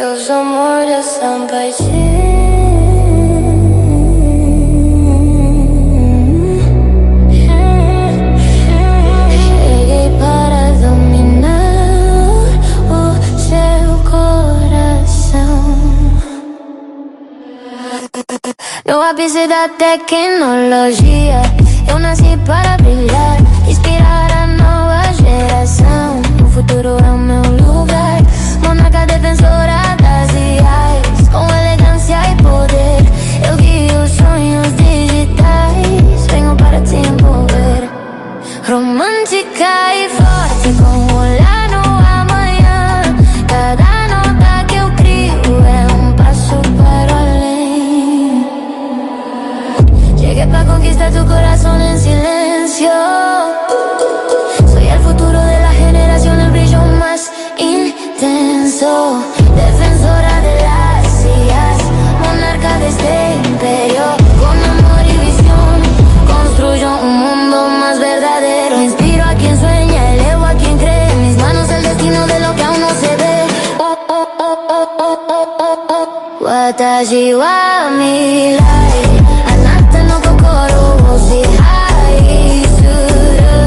Meus amores são paixão. Cheguei para dominar o seu coração. No ápice da tecnologia, eu nasci para brilhar, inspirar a nova geração. O futuro é o meu lugar, monarca defensora das reais. Com elegância e poder, eu guio os sonhos digitais. Venho para te envolver, romântica e forte, com o olhar no amanhã. Cada nota que eu crio é um passo para além. Llegué para conquistar tu corazón en silencio. Soy el futuro de la generación, el brillo más intenso. Defensora de las sillas, monarca de este imperio. Con amor y visión, construyo un mundo más verdadero. Inspiro a quien sueña, elevo a quien cree. En mis manos el destino de lo que aún no se ve. Watashi wa mirai, anata no kokoro wo shihai suru.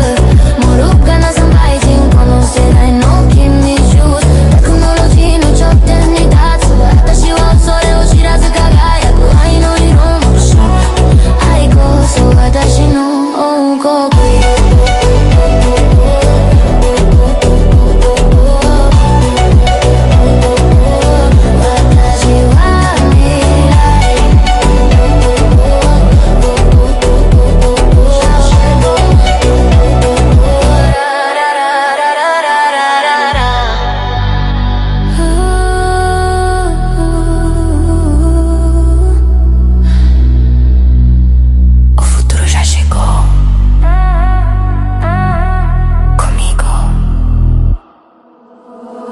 Moruga na sanbaijin, kono serai no kimi shus. Technology no choten ni tatsu, watashi wa sore o shirazu kagayaku. Ai no hiro mokushu, aiko so watashi no onkoku.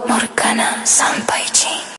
Morgana Sanpaichi.